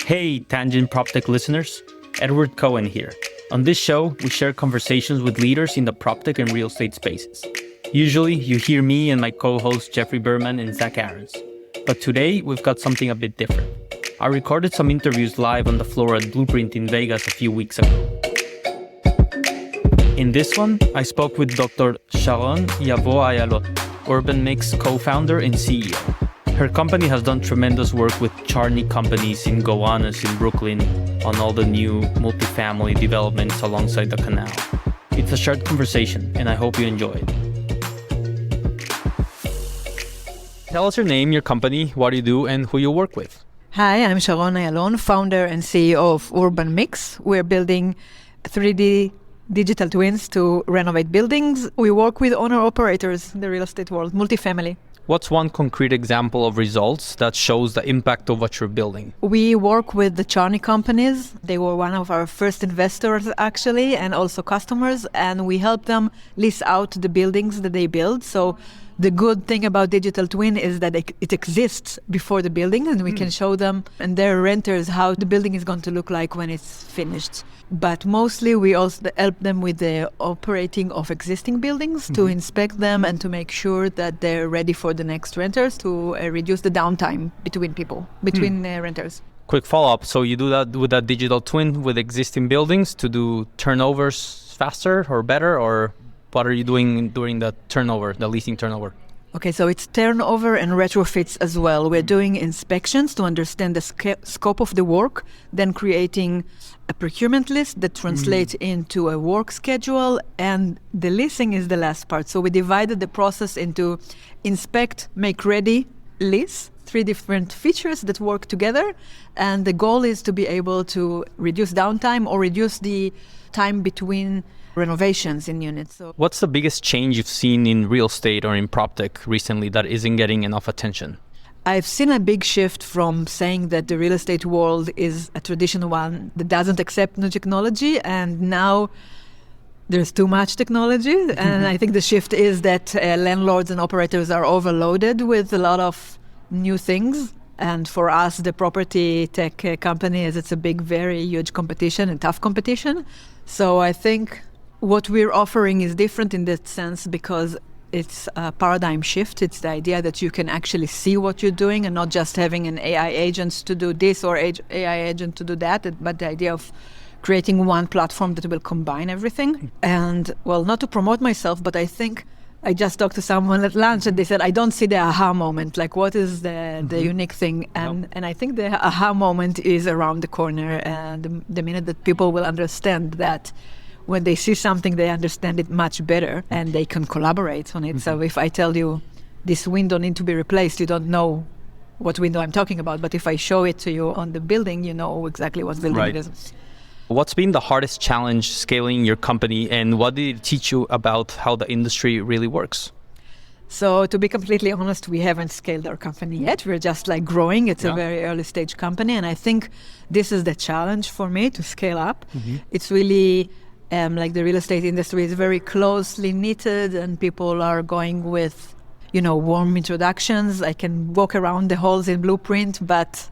Hey, Tangent PropTech listeners, Edward Cohen here. On this show, we share conversations with leaders in the PropTech and real estate spaces. Usually, you hear me and my co-hosts Jeffrey Berman and Zach Aarons. But today, we've got something a bit different. I recorded some interviews live on the floor at Blueprint in Vegas a few weeks ago. In this one, I spoke with Dr. Sharon Ayalon, UrbanMix co-founder and CEO. Her company has done tremendous work with Charney Companies in Gowanus in Brooklyn on all the new multifamily developments alongside the canal. It's a shared conversation, and I hope you enjoy it. Tell us your name, your company, what you do, and who you work with. Hi, I'm Sharon Ayalon, founder and CEO of UrbanMix. We're building 3D digital twins to renovate buildings. We work with owner-operators in the real estate world, multifamily. What's one concrete example of results that shows the impact of what you're building? We work with the Charney Companies. They were one of our first investors, actually, and also customers, and we help them lease out the buildings that they build. So the good thing about digital twin is that it exists before the building, and we can show them and their renters how the building is going to look like when it's finished. But mostly we also help them with the operating of existing buildings to inspect them and to make sure that they're ready for the next renters, to reduce the downtime between renters. Quick follow-up. So you do that with that digital twin with existing buildings to do turnovers faster or better, or what are you doing during the turnover, the leasing turnover? Okay, so it's turnover and retrofits as well. We're doing inspections to understand the scope of the work, then creating a procurement list that translates into a work schedule, and the leasing is the last part. So we divided the process into inspect, make ready, lease, 3 different features that work together, and the goal is to be able to reduce downtime or reduce the time between renovations in units. So what's the biggest change you've seen in real estate or in PropTech recently that isn't getting enough attention? I've seen a big shift from saying that the real estate world is a traditional one that doesn't accept new technology, and now there's too much technology. And I think the shift is that landlords and operators are overloaded with a lot of new things. And for us, the property tech company, it's a big, very huge competition and tough competition. So I think what we're offering is different in that sense because it's a paradigm shift. It's the idea that you can actually see what you're doing and not just having an AI agent to do this or AI agent to do that, but the idea of creating one platform that will combine everything. And, well, not to promote myself, but I think I just talked to someone at lunch and they said, I don't see the aha moment. Like, what is the unique thing? And I think the aha moment is around the corner. And the minute that people will understand that when they see something, they understand it much better and they can collaborate on it. So if I tell you this window needs to be replaced, you don't know what window I'm talking about. But if I show it to you on the building, you know exactly what building it is. What's been the hardest challenge scaling your company, and what did it teach you about how the industry really works? So to be completely honest, we haven't scaled our company yet. We're just like growing. It's a very early stage company. And I think this is the challenge for me to scale up. It's really like the real estate industry is very closely knitted and people are going with, warm introductions. I can walk around the halls in Blueprint, but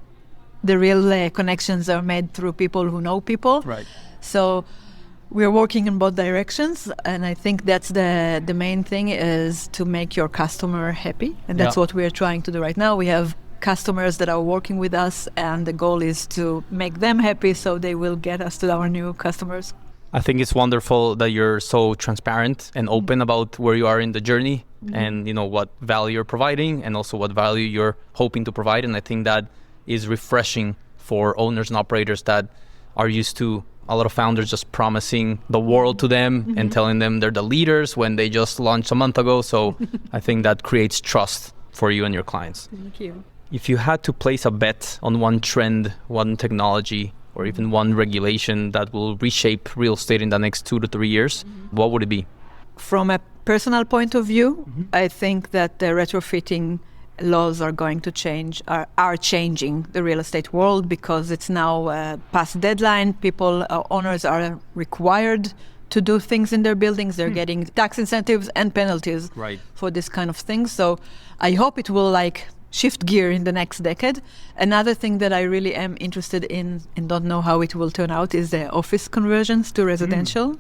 the real connections are made through people who know people. Right. So we're working in both directions, and I think that's the main thing is to make your customer happy, and that's what we're trying to do right now. We have customers that are working with us, and the goal is to make them happy so they will get us to our new customers. I think it's wonderful that you're so transparent and open about where you are in the journey and what value you're providing and also what value you're hoping to provide. And I think that is refreshing for owners and operators that are used to a lot of founders just promising the world to them and telling them they're the leaders when they just launched a month ago. So I think that creates trust for you and your clients. Thank you. If you had to place a bet on one trend, one technology, or even one regulation that will reshape real estate in the next 2 to 3 years, what would it be? From a personal point of view, I think that the retrofitting laws are going to change, are changing the real estate world because it's now past deadline. Owners are required to do things in their buildings. They're getting tax incentives and penalties for this kind of thing. So I hope it will shift gear in the next decade. Another thing that I really am interested in and don't know how it will turn out is the office conversions to residential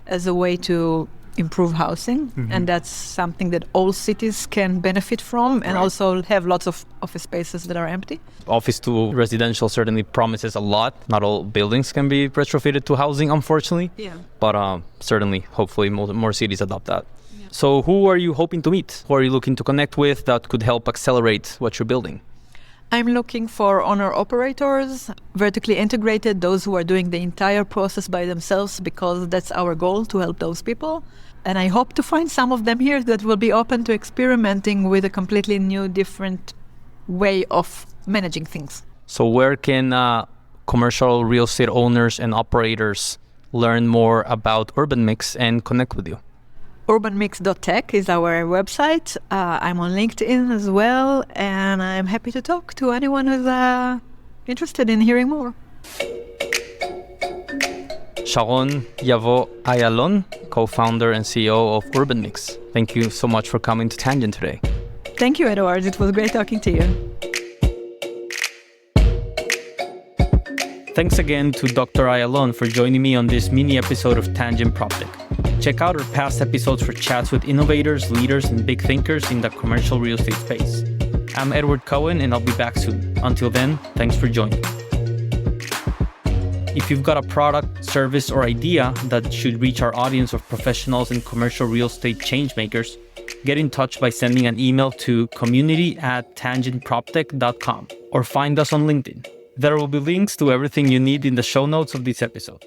as a way to improve housing. And that's something that all cities can benefit from and also have lots of office spaces that are empty. Office to residential certainly promises a lot. Not all buildings can be retrofitted to housing, unfortunately. Yeah. But certainly, hopefully, more cities adopt that. Yeah. So who are you hoping to meet? Who are you looking to connect with that could help accelerate what you're building? I'm looking for owner-operators, vertically integrated, those who are doing the entire process by themselves, because that's our goal, to help those people. And I hope to find some of them here that will be open to experimenting with a completely new, different way of managing things. So where can commercial real estate owners and operators learn more about UrbanMix and connect with you? UrbanMix.tech is our website. I'm on LinkedIn as well, and I'm happy to talk to anyone who's interested in hearing more. Sharon Yavo Ayalon, co-founder and CEO of UrbanMix. Thank you so much for coming to Tangent today. Thank you, Edward. It was great talking to you. Thanks again to Dr. Ayalon for joining me on this mini episode of Tangent PropTech. Check out our past episodes for chats with innovators, leaders, and big thinkers in the commercial real estate space. I'm Edward Cohen, and I'll be back soon. Until then, thanks for joining. If you've got a product, service, or idea that should reach our audience of professionals and commercial real estate changemakers, get in touch by sending an email to community@tangentproptech.com or find us on LinkedIn. There will be links to everything you need in the show notes of this episode.